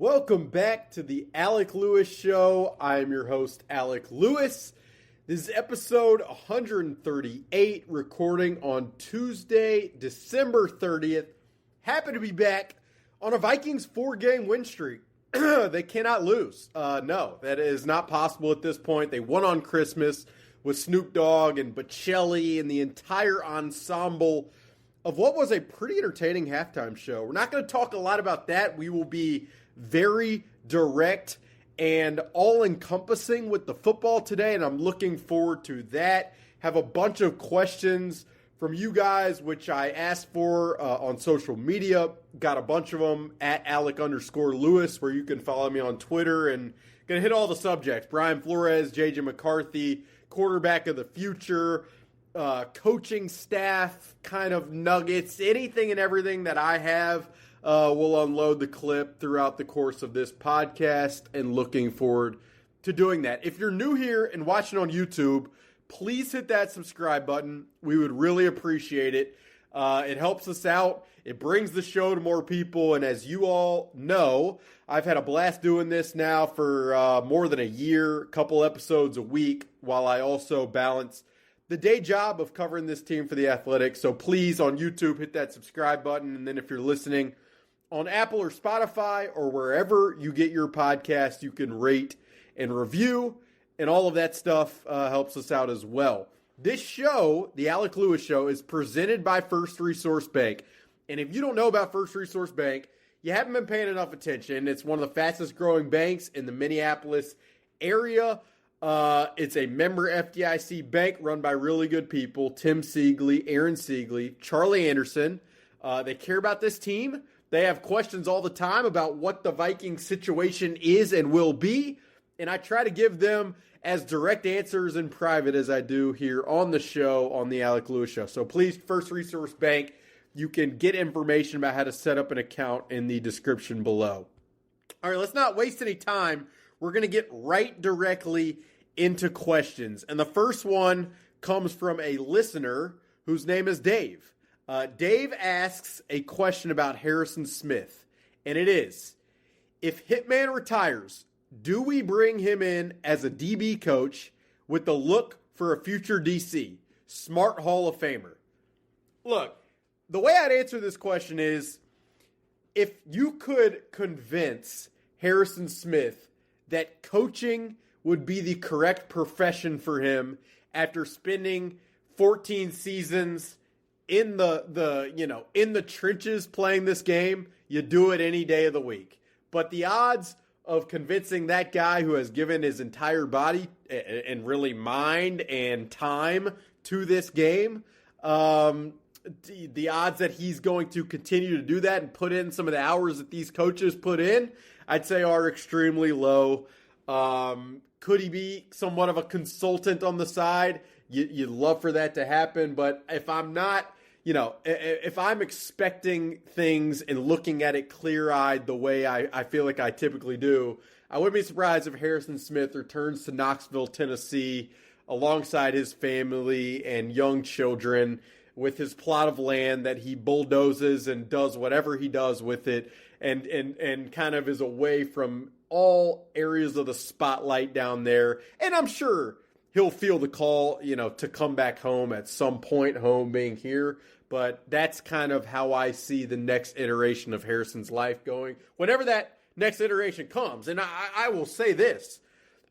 Welcome back to the Alec Lewis Show. I am your host, Alec Lewis. This is episode 138, recording on Tuesday, December 30th. Happy to be back on a Vikings 4-game win streak. They cannot lose. No, that is not possible at this point. They won on Christmas with Snoop Dogg and Bocelli and the entire ensemble of what was a pretty entertaining halftime show. We're not going to talk a lot about that. We will be very direct and all-encompassing with the football today, and I'm looking forward to that. Have a bunch of questions from you guys, which I asked for on social media. Got a bunch of them at Alec_Lewis, where you can follow me on Twitter, and going to hit all the subjects. Brian Flores, J.J. McCarthy, quarterback of the future, coaching staff kind of nuggets, anything and everything that I have. We'll unload the clip throughout the course of this podcast, and looking forward to doing that. If you're new here and watching on YouTube, please hit that subscribe button. We would really appreciate it. It helps us out. It brings the show to more people. And as you all know, I've had a blast doing this now for more than a year, a couple episodes a week, while I also balance the day job of covering this team for The Athletic. So please, on YouTube, hit that subscribe button. And then if you're listening on Apple or Spotify or wherever you get your podcast, you can rate and review, and all of that stuff helps us out as well. This show, the Alec Lewis Show, is presented by First Resource Bank. And if you don't know about First Resource Bank, you haven't been paying enough attention. It's one of the fastest growing banks in the Minneapolis area. It's a member FDIC bank run by really good people. Tim Siegley, Aaron Siegley, Charlie Anderson. They care about this team. They have questions all the time about what the Vikings situation is and will be. And I try to give them as direct answers in private as I do here on the show, on the Alec Lewis Show. So please, First Resource Bank, you can get information about how to set up an account in the description below. All right, let's not waste any time. We're going to get right directly into questions. And the first one comes from a listener whose name is Dave. Dave asks a question about Harrison Smith, and it is, if Hitman retires, do we bring him in as a DB coach with the look for a future DC? Smart Hall of Famer. Look, the way I'd answer this question is, if you could convince Harrison Smith that coaching would be the correct profession for him after spending 14 seasons in the trenches playing this game, you do it any day of the week. But the odds of convincing that guy who has given his entire body and really mind and time to this game, the odds that he's going to continue to do that and put in some of the hours that these coaches put in, I'd say are extremely low. Could he be somewhat of a consultant on the side? You'd love for that to happen, but if I'm not, if I'm expecting things and looking at it clear-eyed the way I feel like I typically do, I wouldn't be surprised if Harrison Smith returns to Knoxville, Tennessee, alongside his family and young children, with his plot of land that he bulldozes and does whatever he does with it, and kind of is away from all areas of the spotlight down there. And I'm sure he'll feel the call, to come back home at some point, home being here. But that's kind of how I see the next iteration of Harrison's life going, whenever that next iteration comes. And I will say this.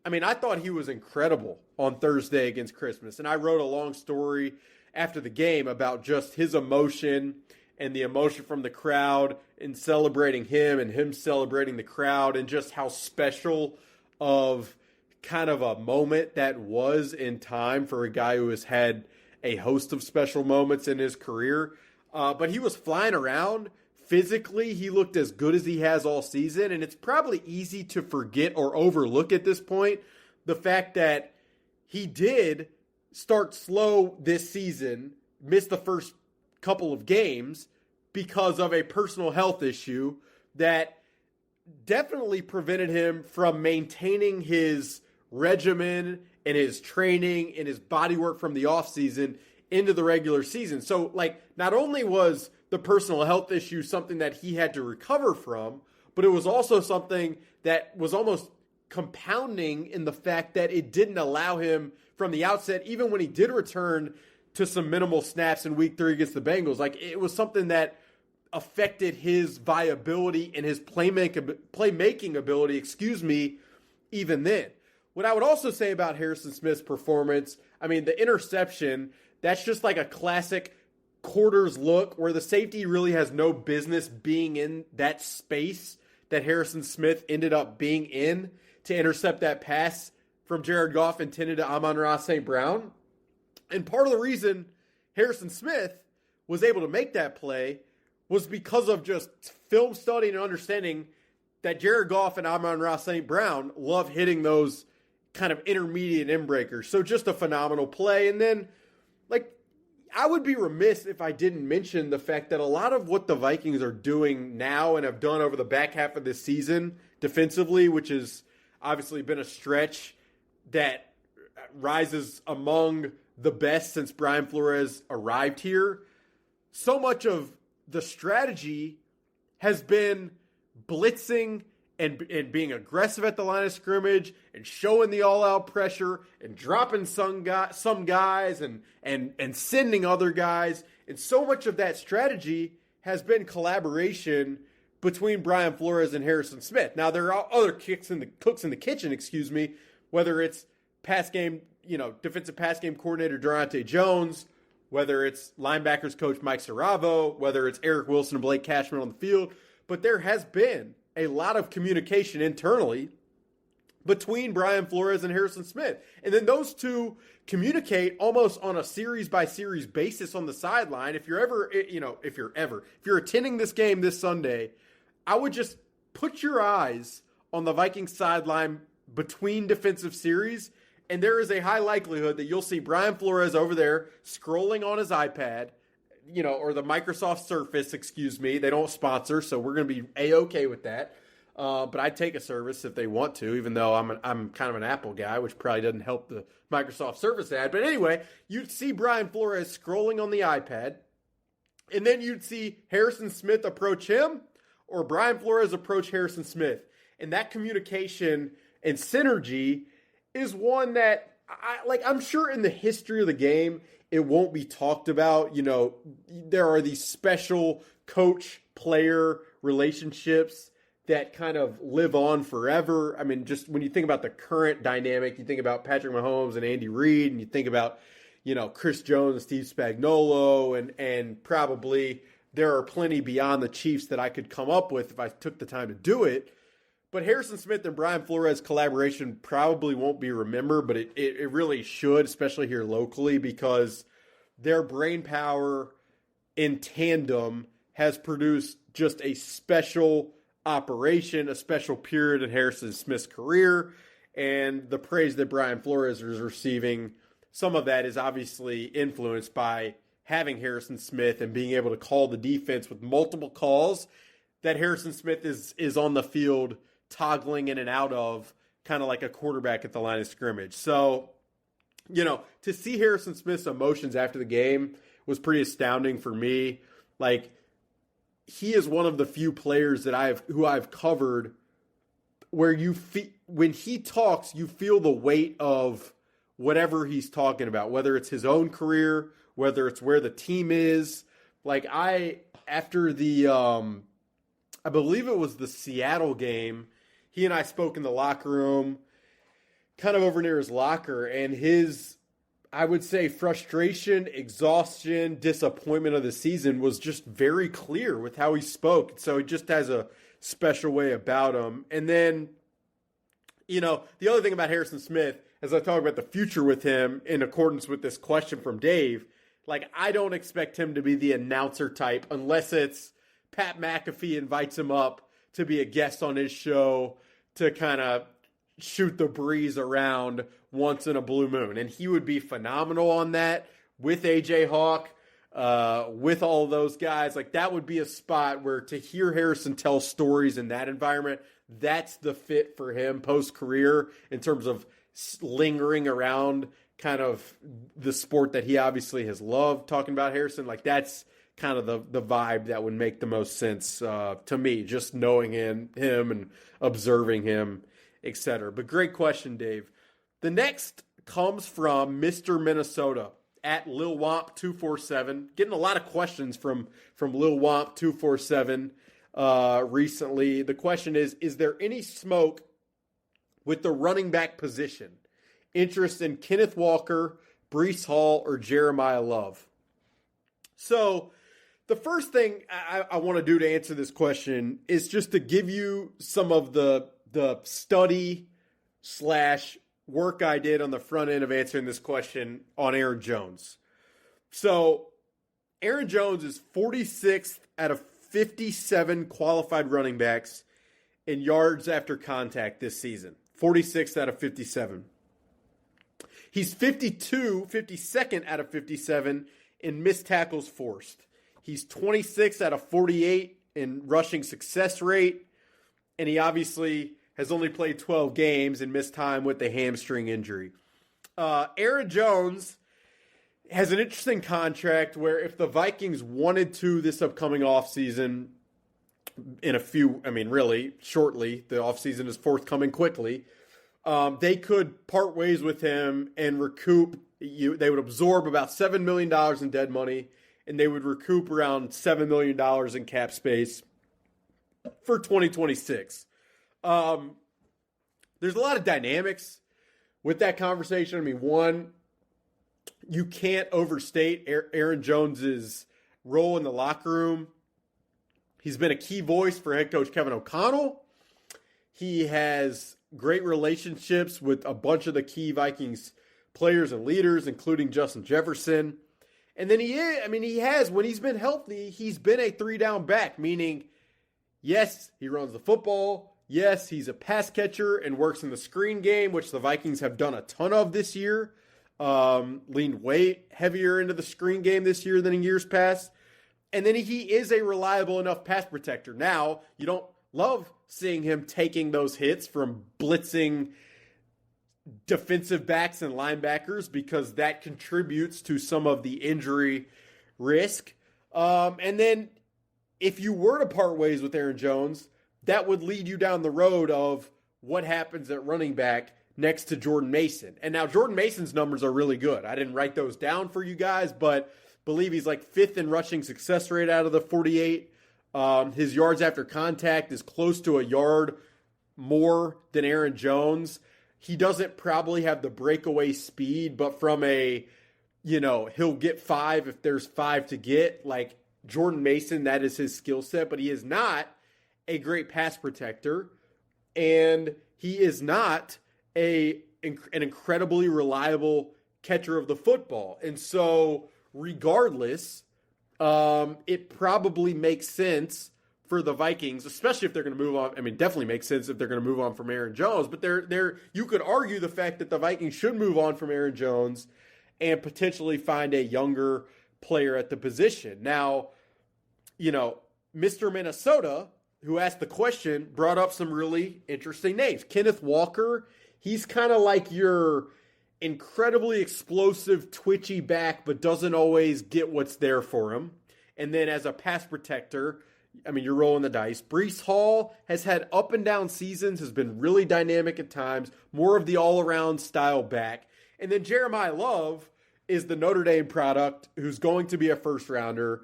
I mean, I thought he was incredible on Thursday against Christmas. And I wrote a long story after the game about just his emotion and the emotion from the crowd in celebrating him and him celebrating the crowd, and just how special of kind of a moment that was in time for a guy who has had a host of special moments in his career. But he was flying around. Physically, he looked as good as he has all season, and it's probably easy to forget or overlook at this point the fact that he did start slow this season, missed the first couple of games because of a personal health issue that definitely prevented him from maintaining his regimen and his training and his body work from the offseason into the regular season. So, not only was the personal health issue something that he had to recover from, but it was also something that was almost compounding in the fact that it didn't allow him from the outset, even when he did return to some minimal snaps in week 3 against the Bengals. Like, it was something that affected his viability and his playmaking ability, even then. What I would also say about Harrison Smith's performance, I mean, the interception, that's just like a classic quarters look where the safety really has no business being in that space that Harrison Smith ended up being in to intercept that pass from Jared Goff intended to Amon-Ra St. Brown. And part of the reason Harrison Smith was able to make that play was because of just film studying and understanding that Jared Goff and Amon-Ra St. Brown love hitting those kind of intermediate breakers. So just a phenomenal play. And then, like, I would be remiss if I didn't mention the fact that a lot of what the Vikings are doing now and have done over the back half of this season defensively, which has obviously been a stretch that rises among the best since Brian Flores arrived here, so much of the strategy has been blitzing and being aggressive at the line of scrimmage and showing the all-out pressure and dropping some guys and sending other guys. And so much of that strategy has been collaboration between Brian Flores and Harrison Smith. Now, there are other cooks in the kitchen, whether it's defensive pass game coordinator Durante Jones, whether it's linebackers coach Mike Saravo, whether it's Eric Wilson and Blake Cashman on the field. But there has been a lot of communication internally between Brian Flores and Harrison Smith. And then those two communicate almost on a series by series basis on the sideline. If you're attending this game this Sunday, I would just put your eyes on the Vikings sideline between defensive series, and there is a high likelihood that you'll see Brian Flores over there scrolling on his iPad, or the Microsoft Surface, They don't sponsor, so we're going to be A-okay with that. But I'd take a service if they want to, even though I'm kind of an Apple guy, which probably doesn't help the Microsoft Surface ad. But anyway, you'd see Brian Flores scrolling on the iPad, and then you'd see Harrison Smith approach him, or Brian Flores approach Harrison Smith. And that communication and synergy is one that I'm sure in the history of the game, it won't be talked about. There are these special coach-player relationships that kind of live on forever. I mean, just when you think about the current dynamic, you think about Patrick Mahomes and Andy Reid, and you think about, Chris Jones and Steve Spagnuolo, and probably there are plenty beyond the Chiefs that I could come up with if I took the time to do it. But Harrison Smith and Brian Flores collaboration probably won't be remembered, but it really should, especially here locally, because their brain power in tandem has produced just a special operation, a special period in Harrison Smith's career. And the praise that Brian Flores is receiving, some of that is obviously influenced by having Harrison Smith and being able to call the defense with multiple calls that Harrison Smith is on the field toggling in and out of, kind of like a quarterback at the line of scrimmage. So, to see Harrison Smith's emotions after the game was pretty astounding for me. Like, he is one of the few players that I've covered where when he talks, you feel the weight of whatever he's talking about, whether it's his own career, whether it's where the team is. Like, after the, I believe it was the Seattle game, he and I spoke in the locker room, kind of over near his locker, and his, I would say, frustration, exhaustion, disappointment of the season was just very clear with how he spoke. So he just has a special way about him. And then, the other thing about Harrison Smith, as I talk about the future with him in accordance with this question from Dave, like, I don't expect him to be the announcer type unless it's Pat McAfee invites him up to be a guest on his show to kind of shoot the breeze around once in a blue moon. And he would be phenomenal on that with AJ Hawk, with all of those guys. Like, that would be a spot where to hear Harrison tell stories in that environment, that's the fit for him post-career in terms of lingering around kind of the sport that he obviously has loved. Talking about Harrison, like, that's kind of the vibe that would make the most sense to me, just knowing him and observing him, etc. But great question, Dave. The next comes from Mr. Minnesota at Lil Womp 247. Getting a lot of questions from Lil Womp 247 recently. The question is there any smoke with the running back position? Interest in Kenneth Walker, Breece Hall, or Jeremiah Love? So the first thing I want to do to answer this question is just to give you some of the study / work I did on the front end of answering this question on Aaron Jones. So Aaron Jones is 46th out of 57 qualified running backs in yards after contact this season. 46th out of 57. He's 52nd out of 57 in missed tackles forced. He's 26 out of 48 in rushing success rate. And he obviously has only played 12 games and missed time with the hamstring injury. Aaron Jones has an interesting contract where if the Vikings wanted to this upcoming offseason, really shortly, the offseason is forthcoming quickly, they could part ways with him and recoup. They would absorb about $7 million in dead money, and they would recoup around $7 million in cap space for 2026. There's a lot of dynamics with that conversation. I mean, one, you can't overstate Aaron Jones's role in the locker room. He's been a key voice for head coach Kevin O'Connell. He has great relationships with a bunch of the key Vikings players and leaders, including Justin Jefferson. And then he has, when he's been healthy, he's been a 3-down back, meaning, yes, he runs the football. Yes, he's a pass catcher and works in the screen game, which the Vikings have done a ton of this year. Leaned way heavier into the screen game this year than in years past. And then he is a reliable enough pass protector. Now, you don't love seeing him taking those hits from blitzing defensive backs and linebackers because that contributes to some of the injury risk. And then if you were to part ways with Aaron Jones, that would lead you down the road of what happens at running back next to Jordan Mason. And now Jordan Mason's numbers are really good. I didn't write those down for you guys, but believe he's like 5th in rushing success rate out of the 48. His yards after contact is close to a yard more than Aaron Jones. He doesn't probably have the breakaway speed, but from he'll get 5 if there's 5 to get. Like Jordan Mason, that is his skill set, but he is not a great pass protector, and he is not an incredibly reliable catcher of the football. And so regardless, it probably makes sense for the Vikings, especially if they're going to move on. I mean, definitely makes sense if they're going to move on from Aaron Jones, but you could argue the fact that the Vikings should move on from Aaron Jones and potentially find a younger player at the position. Now, Mr. Minnesota, who asked the question, brought up some really interesting names. Kenneth Walker, he's kind of like your incredibly explosive, twitchy back, but doesn't always get what's there for him. And then as a pass protector, you're rolling the dice. Breece Hall has had up and down seasons, has been really dynamic at times, more of the all-around style back. And then Jeremiah Love is the Notre Dame product who's going to be a first-rounder.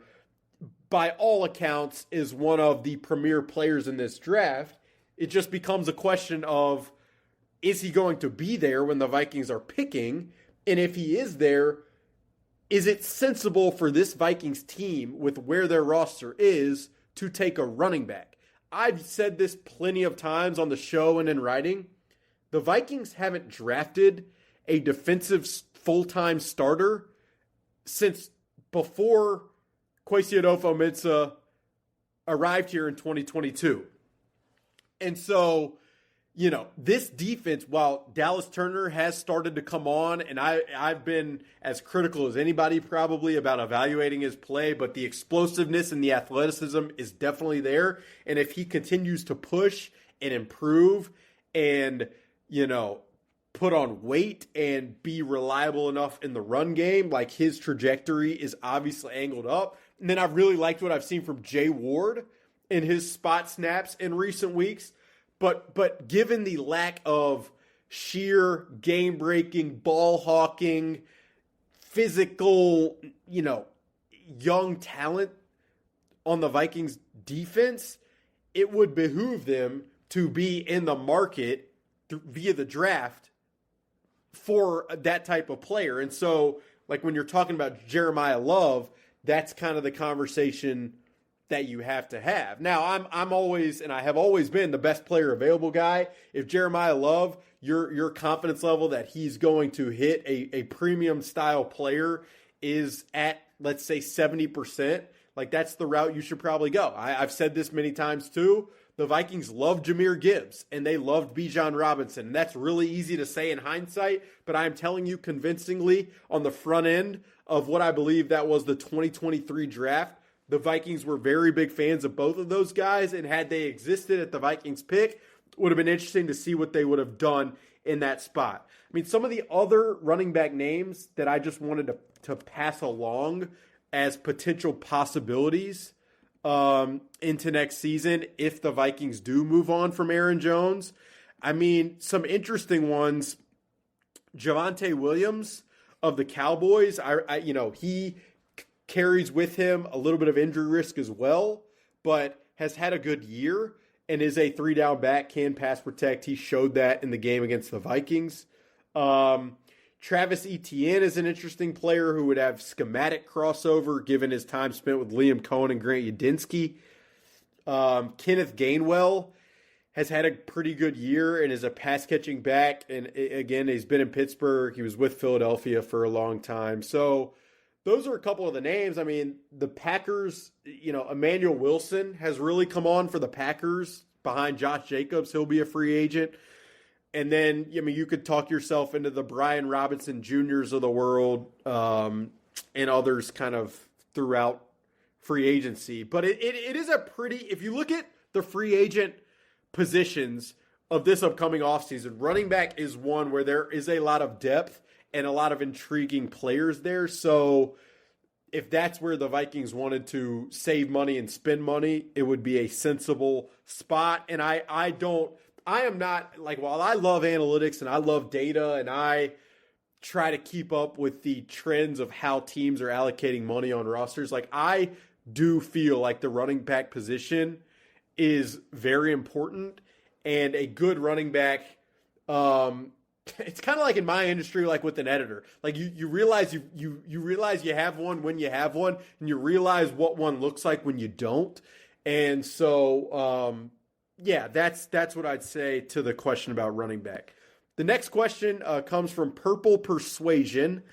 By all accounts, is one of the premier players in this draft. It just becomes a question of, is he going to be there when the Vikings are picking? And if he is there, is it sensible for this Vikings team, with where their roster is, to take a running back? I've said this plenty of times on the show and in writing. The Vikings haven't drafted a defensive full-time starter since before Kwesi Adofo-Mensah arrived here in 2022. And so, this defense, while Dallas Turner has started to come on, and I've been as critical as anybody probably about evaluating his play, but the explosiveness and the athleticism is definitely there. And if he continues to push and improve and, put on weight and be reliable enough in the run game, like his trajectory is obviously angled up. And then I've really liked what I've seen from Jay Ward in his spot snaps in recent weeks. But given the lack of sheer game-breaking, ball-hawking, physical, young talent on the Vikings defense, it would behoove them to be in the market via the draft for that type of player. And so, like when you're talking about Jeremiah Love, that's kind of the conversation that you have to have. Now, I'm always, and I have always been, the best player available guy. If Jeremiah Love, your confidence level that he's going to hit a premium style player is at, let's say, 70%, like that's the route you should probably go. I've said this many times too. The Vikings loved Jahmyr Gibbs, and they loved Bijan Robinson. And that's really easy to say in hindsight, but I'm telling you convincingly on the front end of what I believe that was the 2023 draft, the Vikings were very big fans of both of those guys, and had they existed at the Vikings pick, it would have been interesting to see what they would have done in that spot. I mean, some of the other running back names that I just wanted to pass along as potential possibilities into next season if the Vikings do move on from Aaron Jones. I mean, some interesting ones. Javonte Williams of the Cowboys, he carries with him a little bit of injury risk as well, but has had a good year and is a 3-down back, can pass protect. He showed that in the game against the Vikings. Travis Etienne is an interesting player who would have schematic crossover given his time spent with Liam Cohen and Grant Udinski. Kenneth Gainwell has had a pretty good year and is a pass-catching back. And again, he's been in Pittsburgh. He was with Philadelphia for a long time. So those are a couple of the names. I mean, the Packers, Emmanuel Wilson has really come on for the Packers behind Josh Jacobs. He'll be a free agent. And then, you could talk yourself into the Brian Robinson Jr.'s of the world and others kind of throughout free agency. But it is a pretty, if you look at the free agent positions of this upcoming offseason, running back is one where there is a lot of depth and a lot of intriguing players there. So if that's where the Vikings wanted to save money and spend money, it would be a sensible spot. And I am not, like, while I love analytics and I love data and I try to keep up with the trends of how teams are allocating money on rosters, like, I do feel like the running back position is very important, and a good running back, it's kind of like in my industry, like with an editor, like you realize you realize you have one when you have one, and you realize what one looks like when you don't. And so, yeah, that's what I'd say to the question about running back. The next question comes from Purple Persuasion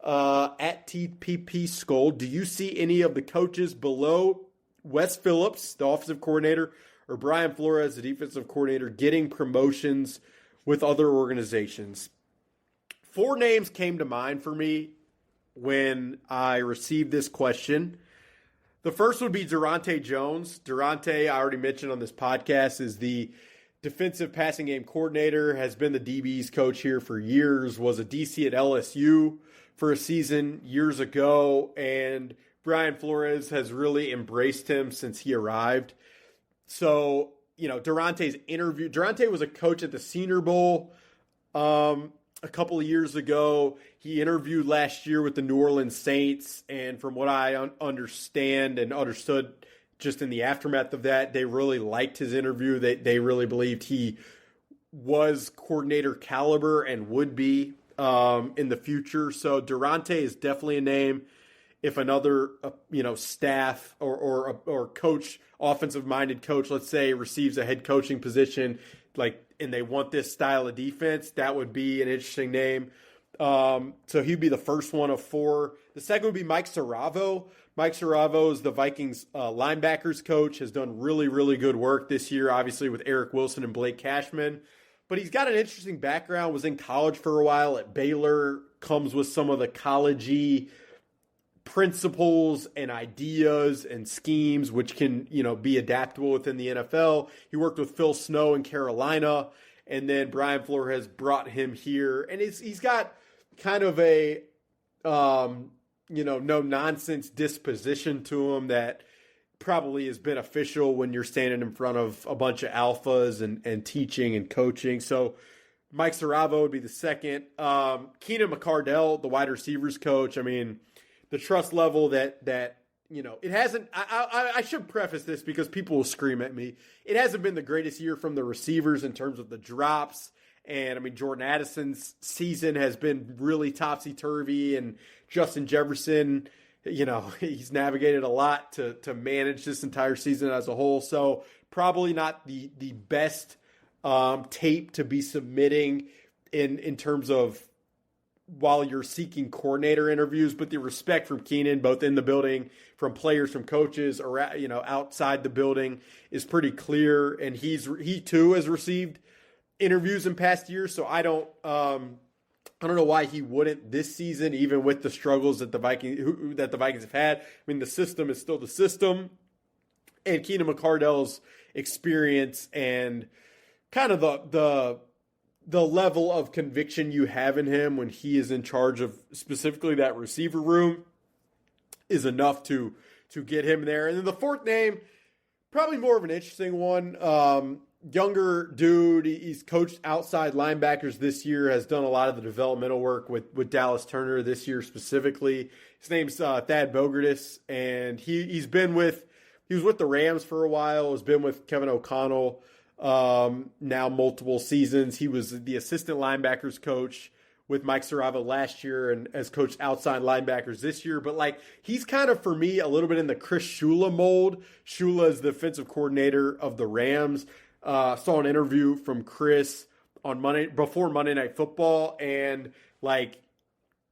at TPP Skull. Do you see any of the coaches below Wes Phillips, the offensive coordinator, or Brian Flores, the defensive coordinator, getting promotions with other organizations? 4 names came to mind for me when I received this question. The first would be Durante Jones. Durante, I already mentioned on this podcast, is the defensive passing game coordinator, has been the DB's coach here for years, was a DC at LSU for a season years ago, and Brian Flores has really embraced him since he arrived. So, Durante was a coach at the Senior Bowl a couple of years ago. He interviewed last year with the New Orleans Saints, and from what I understand and understood just in the aftermath of that, they really liked his interview. They really believed he was coordinator caliber and would be in the future. So Durante is definitely a name. If another staff or coach, offensive-minded coach, let's say, receives a head coaching position, and they want this style of defense, that would be an interesting name. So he'd be the first one of 4. The second would be Mike Saravo. Mike Saravo is the Vikings linebackers coach, has done really, really good work this year, obviously with Eric Wilson and Blake Cashman. But he's got an interesting background, was in college for a while at Baylor, comes with some of the college-y principles and ideas and schemes which can, be adaptable within the NFL. He worked with Phil Snow in Carolina, and then Brian Flores has brought him here. And he's got kind of a, no nonsense disposition to him that probably is beneficial when you're standing in front of a bunch of alphas and teaching and coaching. So Mike Saravo would be the second. Keenan McCardell, the wide receivers coach. I mean, the trust level that it hasn't. I should preface this because people will scream at me. It hasn't been the greatest year from the receivers in terms of the drops. And I mean, Jordan Addison's season has been really topsy-turvy, and Justin Jefferson, he's navigated a lot to manage this entire season as a whole. So probably not the best tape to be submitting in terms of while you're seeking coordinator interviews, but the respect from Keenan, both in the building, from players, from coaches, or outside the building, is pretty clear. And he too has received interviews in past years, so I don't know why he wouldn't this season, even with the struggles that the Vikings have had. I mean, the system is still the system, and Keenan McCardell's experience and kind of the level of conviction you have in him when he is in charge of specifically that receiver room is enough to get him there. And then the fourth name, probably more of an interesting one. Younger dude, he's coached outside linebackers this year, has done a lot of the developmental work with Dallas Turner this year specifically. His name's Thad Bogertis, and he was with the Rams for a while, has been with Kevin O'Connell now multiple seasons. He was the assistant linebackers coach with Mike Saravo last year and has coached outside linebackers this year. But he's kind of, for me, a little bit in the Chris Shula mold. Shula is the defensive coordinator of the Rams. Saw an interview from Chris on before Monday Night Football, and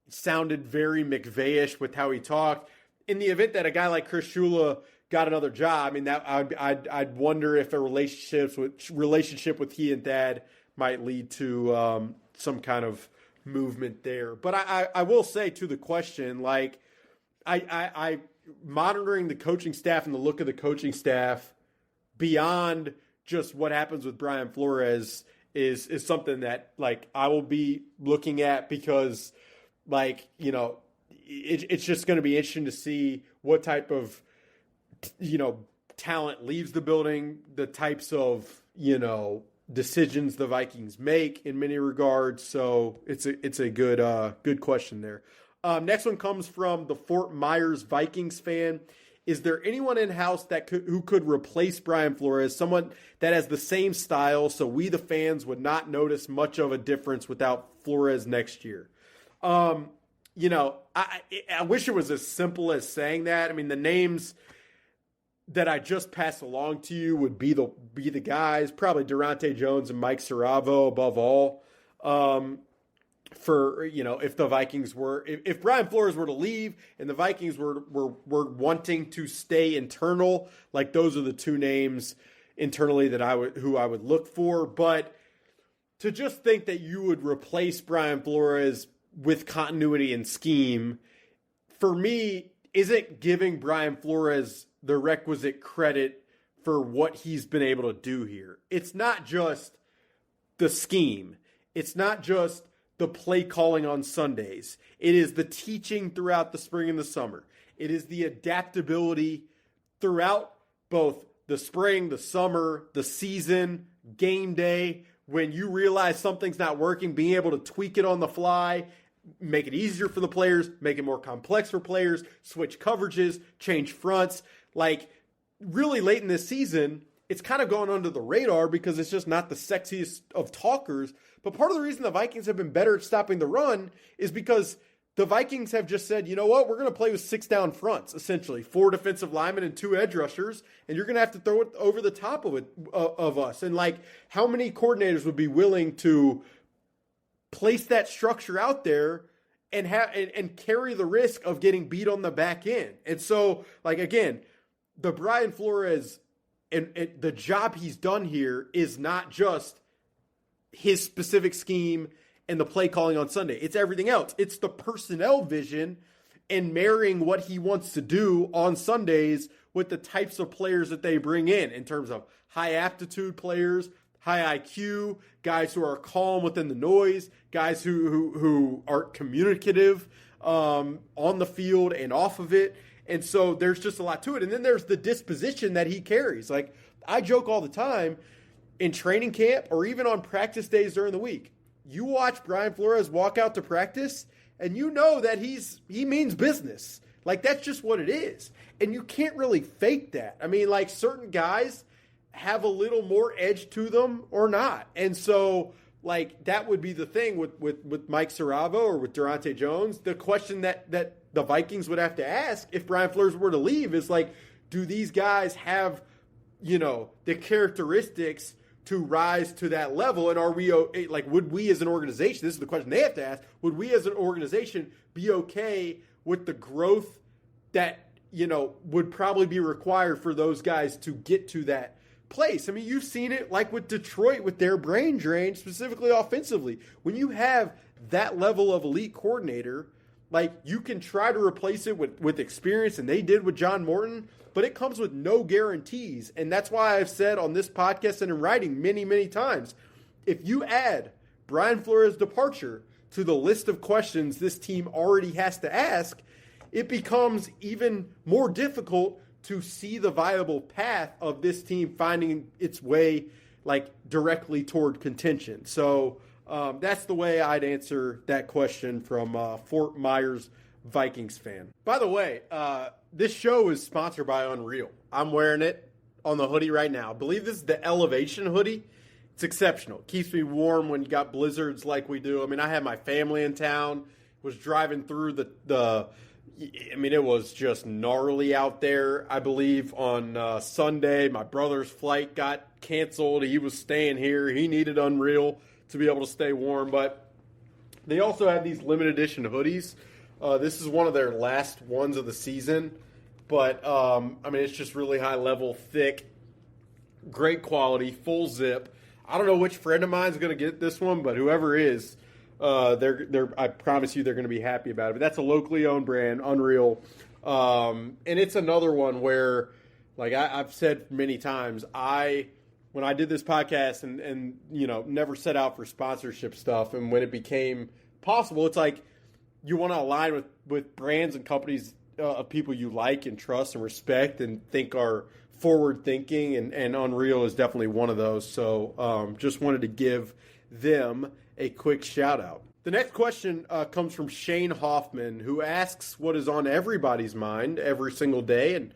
sounded very McVay-ish with how he talked. In the event that a guy like Chris Shula got another job, I mean, that I'd wonder if a relationship with he and Thad might lead to some kind of movement there. But I will say, to the question, I monitoring the coaching staff and the look of the coaching staff beyond just what happens with Brian Flores is something that I will be looking at, because it's just going to be interesting to see what type of talent leaves the building, the types of decisions the Vikings make in many regards. So it's a good question there. Next one comes from the Fort Myers Vikings fan. Is there anyone in-house who could replace Brian Flores, someone that has the same style, so we, the fans, would not notice much of a difference without Flores next year? I wish it was as simple as saying that. I mean, the names that I just passed along to you would be the guys, probably Durante Jones and Mike Saravo above all. If the Vikings if Brian Flores were to leave and the Vikings were wanting to stay internal, those are the two names internally that I would look for. But to just think that you would replace Brian Flores with continuity and scheme, for me, isn't giving Brian Flores the requisite credit for what he's been able to do here. It's not just the scheme. It's not just the play calling on Sundays. It is the teaching throughout the spring and the summer. It is the adaptability throughout both the spring, the summer, the season, game day. When you realize something's not working, being able to tweak it on the fly, make it easier for the players, make it more complex for players, switch coverages, change fronts. Really late in this season, it's kind of gone under the radar because it's just not the sexiest of talkers. But part of the reason the Vikings have been better at stopping the run is because the Vikings have just said, you know what, we're going to play with 6 down fronts, essentially. 4 defensive linemen and 2 edge rushers, and you're going to have to throw it over the top of us. And how many coordinators would be willing to place that structure out there and carry the risk of getting beat on the back end? And so, again, the Brian Flores and the job he's done here is not just his specific scheme and the play calling on Sunday. It's everything else. It's the personnel vision and marrying what he wants to do on Sundays with the types of players that they bring in terms of high aptitude players, high IQ, guys who are calm within the noise, guys who are communicative, on the field and off of it. And so there's just a lot to it. And then there's the disposition that he carries. Like, I joke all the time in training camp or even on practice days during the week. You watch Brian Flores walk out to practice, and you know that he means business. Like, that's just what it is. And you can't really fake that. I mean, like, certain guys have a little more edge to them or not. And so, like, that would be the thing with Mike Saravo or with Durante Jones. The question that the Vikings would have to ask if Brian Flores were to leave is, like, do these guys have, the characteristics to rise to that level? And are we, like, would we as an organization, this is the question they have to ask, would we as an organization be okay with the growth that, would probably be required for those guys to get to that place? I mean, you've seen it like with Detroit with their brain drain, specifically offensively. When you have that level of elite coordinator, like, you can try to replace it with experience, and they did with John Morton, but it comes with no guarantees. And that's why I've said on this podcast and in writing many, many times, if you add Brian Flores' departure to the list of questions this team already has to ask, it becomes even more difficult to see the viable path of this team finding its way, like, directly toward contention. So that's the way I'd answer that question from Fort Myers Vikings fan. By the way, this show is sponsored by Unreal. I'm wearing it on the hoodie right now. I believe this is the Elevation hoodie. It's exceptional. It keeps me warm when you got blizzards like we do. I mean, I had my family in town, was driving through it was just gnarly out there, I believe, on Sunday. My brother's flight got canceled. He was staying here. He needed Unreal to be able to stay warm. But they also have these limited edition hoodies. This is one of their last ones of the season. But, it's just really high level, thick, great quality, full zip. I don't know which friend of mine is going to get this one, but whoever is, I promise you they're going to be happy about it. But that's a locally owned brand, Unreal. And it's another one where, like I've said many times, when I did this podcast and never set out for sponsorship stuff, and when it became possible, it's like you want to align with brands and companies of people you like and trust and respect and think are forward thinking, and Unreal is definitely one of those. So just wanted to give them a quick shout out. The next question comes from Shane Hoffman, who asks what is on everybody's mind every single day, and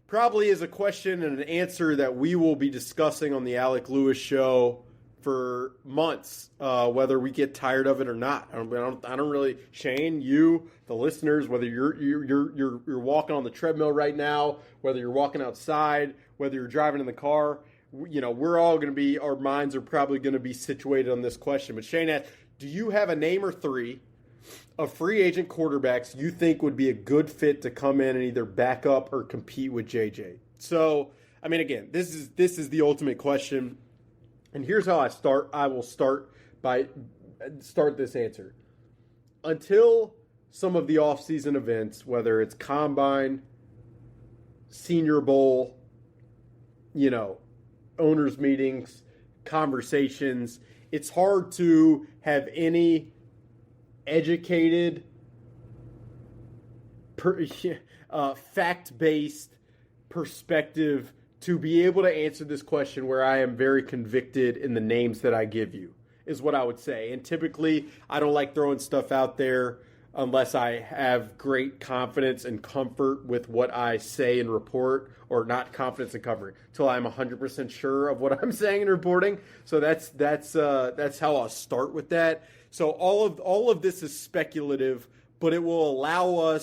probably is a question and an answer that we will be discussing on the Alec Lewis Show for months, whether we get tired of it or not. I don't really, Shane, you, the listeners, whether you're walking on the treadmill right now, whether you're walking outside, whether you're driving in the car, we're all going to be, our minds are probably going to be situated on this question. But Shane asked, do you have a name or three of free agent quarterbacks you think would be a good fit to come in and either back up or compete with JJ? So, again, this is the ultimate question. And here's how I will start this answer. Until some of the offseason events, whether it's Combine, Senior Bowl, owners meetings, conversations, it's hard to have any educated, fact-based perspective to be able to answer this question where I am very convicted in the names that I give you, is what I would say. And typically, I don't like throwing stuff out there unless I have great confidence and comfort with what I say and report, or not confidence and comfort, till I'm 100% sure of what I'm saying and reporting. So that's how I'll start with that. So all of this is speculative, but it will allow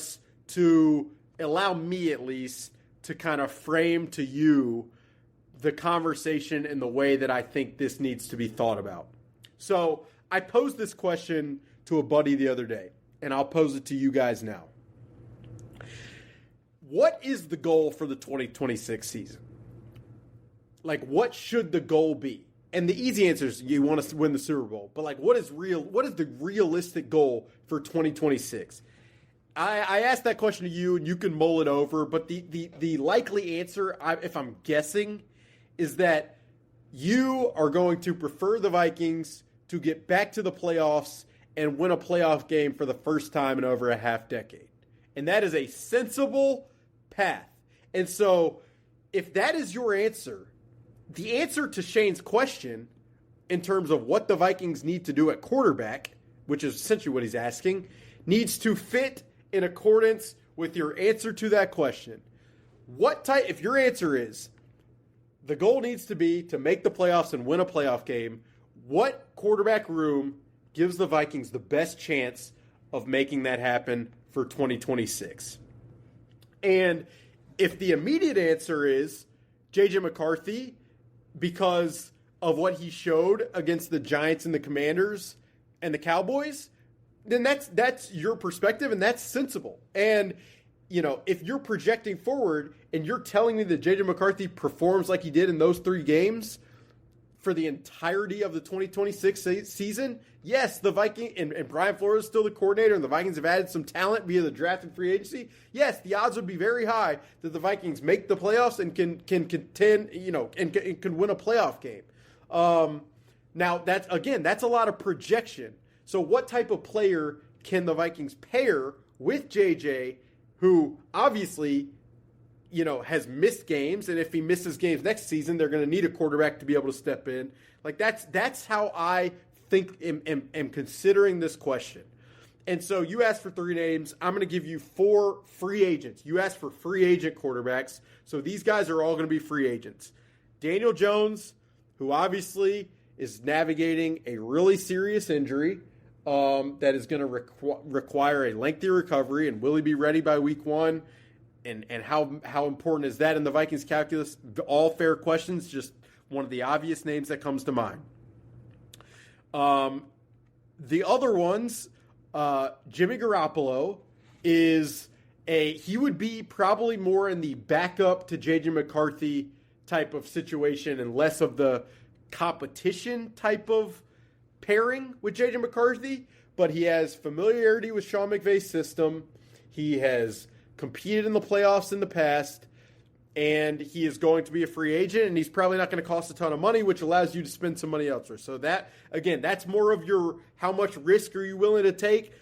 me at least to kind of frame to you the conversation in the way that I think this needs to be thought about. So I posed this question to a buddy the other day, and I'll pose it to you guys now. What is the goal for the 2026 season? Like, what should the goal be? And the easy answer is you want to win the Super Bowl. But, like, what is the realistic goal for 2026? I asked that question to you, and you can mull it over. But the likely answer, if I'm guessing, is that you are going to prefer the Vikings to get back to the playoffs and win a playoff game for the first time in over a half decade. And that is a sensible path. And so if that is your answer, the answer to Shane's question in terms of what the Vikings need to do at quarterback, which is essentially what he's asking, needs to fit in accordance with your answer to that question. If your answer is the goal needs to be to make the playoffs and win a playoff game, what quarterback room gives the Vikings the best chance of making that happen for 2026? And if the immediate answer is J.J. McCarthy, because of what he showed against the Giants and the Commanders and the Cowboys, then that's your perspective, and that's sensible. And, if you're projecting forward and you're telling me that J.J. McCarthy performs like he did in those 3 games for the entirety of the 2026 season, yes, the Vikings, and Brian Flores is still the coordinator, and the Vikings have added some talent via the draft and free agency, yes, the odds would be very high that the Vikings make the playoffs and can contend, and can win a playoff game. Now, that's a lot of projection. So what type of player can the Vikings pair with JJ, who obviously, has missed games, and if he misses games next season, they're going to need a quarterback to be able to step in. Like that's how I think am considering this question. And so you asked for 3 names. I'm going to give you 4 free agents. You asked for free agent quarterbacks. So these guys are all going to be free agents. Daniel Jones, who obviously is navigating a really serious injury that is going to require a lengthy recovery, and will he be ready by week 1? And how important is that in the Vikings calculus? All fair questions, just one of the obvious names that comes to mind. The other ones, Jimmy Garoppolo he would be probably more in the backup to J.J. McCarthy type of situation and less of the competition type of pairing with J.J. McCarthy, but he has familiarity with Sean McVay's system. He has competed in the playoffs in the past, and he is going to be a free agent, and he's probably not going to cost a ton of money, which allows you to spend some money elsewhere. So that, again, that's more of your how much risk are you willing to take.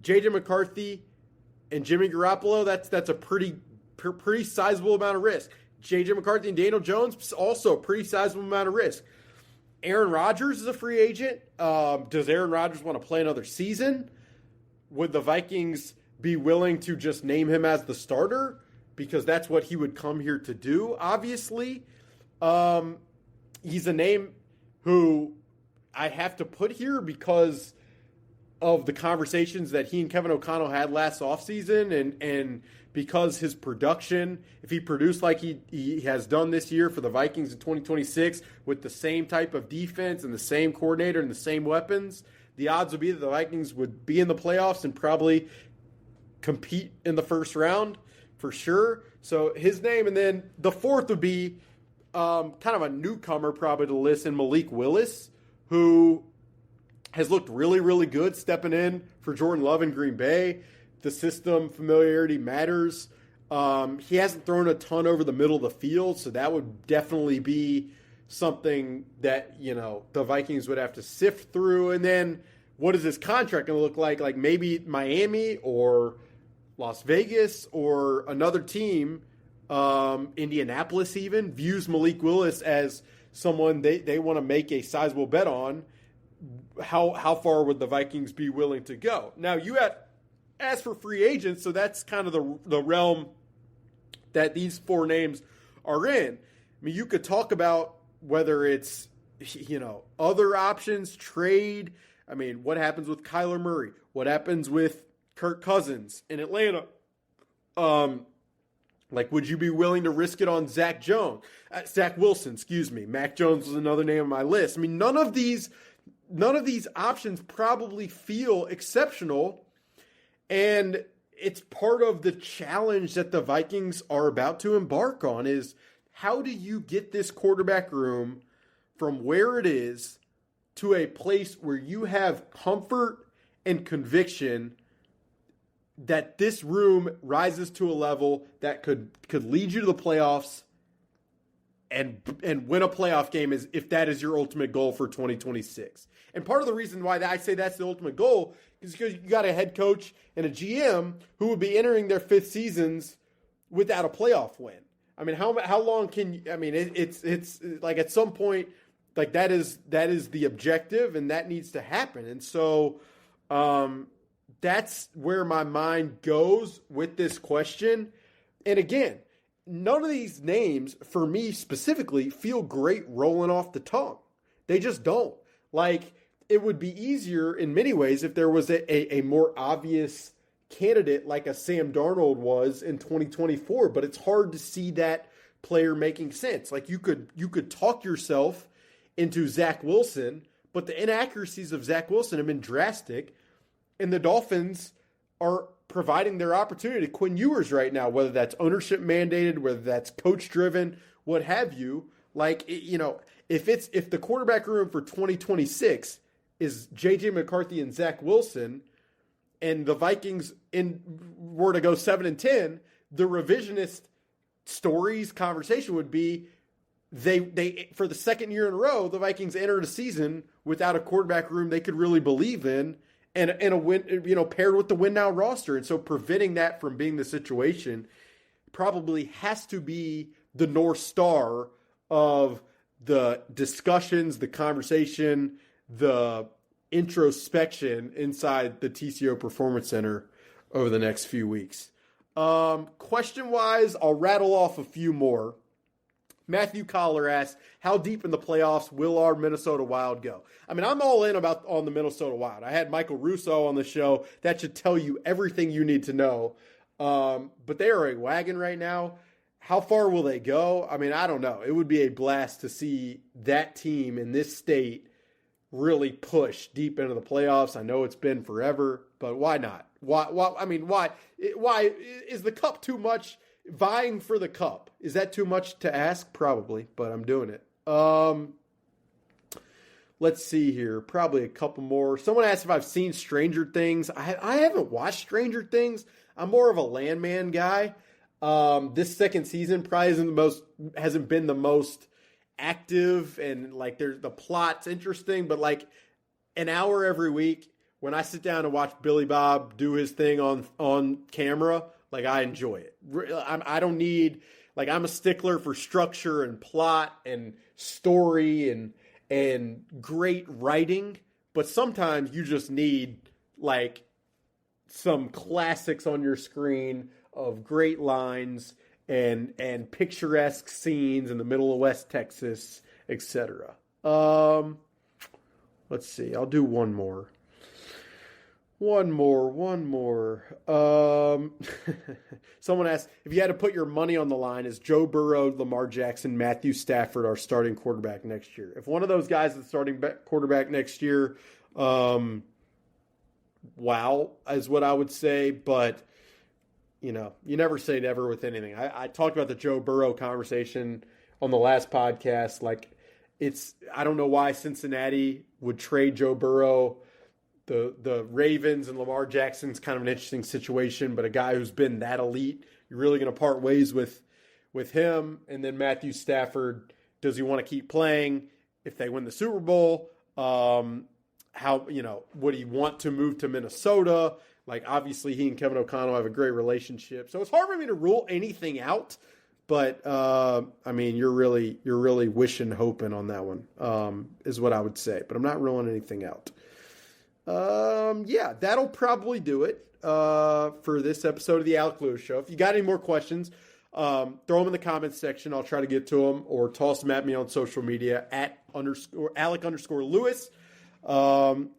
J.J. McCarthy and Jimmy Garoppolo, that's a pretty sizable amount of risk. J.J. McCarthy and Daniel Jones, also a pretty sizable amount of risk. Aaron Rodgers is a free agent. Does Aaron Rodgers want to play another season? Would the Vikings be willing to just name him as the starter? Because that's what he would come here to do, obviously. He's a name who I have to put here because of the conversations that he and Kevin O'Connell had last offseason, and because his production, if he produced like he has done this year for the Vikings in 2026 with the same type of defense and the same coordinator and the same weapons, the odds would be that the Vikings would be in the playoffs and probably compete in the first round for sure. So his name, and then the fourth would be kind of a newcomer probably to the list, in Malik Willis, who has looked really, really good stepping in for Jordan Love in Green Bay. The system familiarity matters. He hasn't thrown a ton over the middle of the field, so that would definitely be something that, the Vikings would have to sift through. And then what is his contract going to look like? Like maybe Miami or Las Vegas or another team, Indianapolis even, views Malik Willis as someone they want to make a sizable bet on. How far would the Vikings be willing to go? Now, you had asked for free agents, so that's kind of the realm that these 4 names are in. I mean, you could talk about whether it's, other options, trade. I mean, what happens with Kyler Murray? What happens with Kirk Cousins in Atlanta? Would you be willing to risk it on Zach Wilson, excuse me. Mac Jones was another name on my list. I mean, none of these options probably feel exceptional, and it's part of the challenge that the Vikings are about to embark on is how do you get this quarterback room from where it is to a place where you have comfort and conviction that this room rises to a level that could lead you to the playoffs and win a playoff game is if that is your ultimate goal for 2026. And part of the reason why I say that's the ultimate goal is because you got a head coach and a GM who would be entering their fifth seasons without a playoff win. I mean, how long can you? I mean, it's like at some point, like that is the objective, and that needs to happen. And so, that's where my mind goes with this question. And again, none of these names, for me specifically, feel great rolling off the tongue. They just don't. Like, it would be easier in many ways if there was a more obvious candidate like a Sam Darnold was in 2024, but it's hard to see that player making sense. Like, you could talk yourself into Zach Wilson, but the inaccuracies of Zach Wilson have been drastic, and the Dolphins are providing their opportunity to Quinn Ewers right now, whether that's ownership mandated, whether that's coach driven, what have you. Like, you know, if the quarterback room for 2026 is JJ McCarthy and Zach Wilson, and the Vikings were to go 7-10, the revisionist stories conversation would be they for the second year in a row, the Vikings entered a season without a quarterback room they could really believe in, and a win, you know, paired with the win now roster. And so preventing that from being the situation probably has to be the North Star of the discussions, the conversation, the introspection inside the TCO Performance Center over the next few weeks. Question-wise, I'll rattle off a few more. Matthew Collar asks, how deep in the playoffs will our Minnesota Wild go? I mean, I'm all in on the Minnesota Wild. I had Michael Russo on the show. That should tell you everything you need to know. But they are a wagon right now. How far will they go? I mean, I don't know. It would be a blast to see that team in this state really push deep into the playoffs. I know it's been forever, but why not? Why? I mean, why is the cup too much? Vying for the cup, is that too much to ask? Probably, but I'm doing it. Let's see here. Probably a couple more. Someone asked if I've seen Stranger Things. I haven't watched Stranger Things. I'm more of a Landman guy. This second season probably hasn't been the most active, and like the plot's interesting, but like an hour every week when I sit down and watch Billy Bob do his thing on camera, like I enjoy it. I don't need, like, I'm a stickler for structure and plot and story and great writing, but sometimes you just need like some classics on your screen of great lines and picturesque scenes in the middle of West Texas, etc. Let's see. I'll do one more. Someone asked, if you had to put your money on the line, is Joe Burrow, Lamar Jackson, Matthew Stafford our starting quarterback next year? If one of those guys is the starting quarterback next year, wow, is what I would say. But, you know, you never say never with anything. I talked about the Joe Burrow conversation on the last podcast. Like, I don't know why Cincinnati would trade Joe Burrow. The Ravens and Lamar Jackson's kind of an interesting situation, but a guy who's been that elite, you're really going to part ways with him. And then Matthew Stafford, does he want to keep playing if they win the Super Bowl? Would he want to move to Minnesota? Like, obviously he and Kevin O'Connell have a great relationship. So it's hard for me to rule anything out, but I mean, you're really wishing, hoping on that one, is what I would say, but I'm not ruling anything out. Yeah, that'll probably do it for this episode of the Alec Lewis Show. If you got any more questions, throw them in the comments section. I'll try to get to them, or toss them at me on social media at @Alec_Lewis.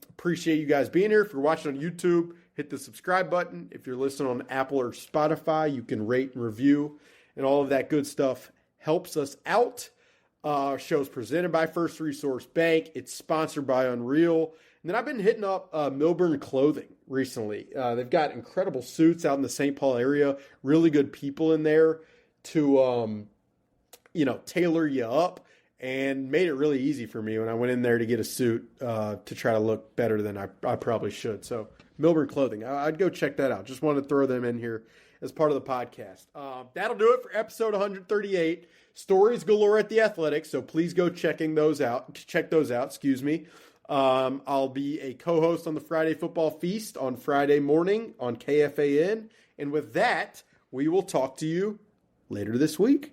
Appreciate you guys being here. If you're watching on YouTube, hit the subscribe button. If you're listening on Apple or Spotify, you can rate and review, and all of that good stuff helps us out. Show's presented by First Resource Bank. It's sponsored by Unreal. And then I've been hitting up Milburn Clothing recently. They've got incredible suits out in the St. Paul area. Really good people in there to, tailor you up. and made it really easy for me when I went in there to get a suit to try to look better than I probably should. So Milburn Clothing, I'd go check that out. Just wanted to throw them in here as part of the podcast. That'll do it for episode 138. Stories galore at The Athletic, so please go check those out. I'll be a co-host on the Friday Football Feast on Friday morning on KFAN. And with that, we will talk to you later this week.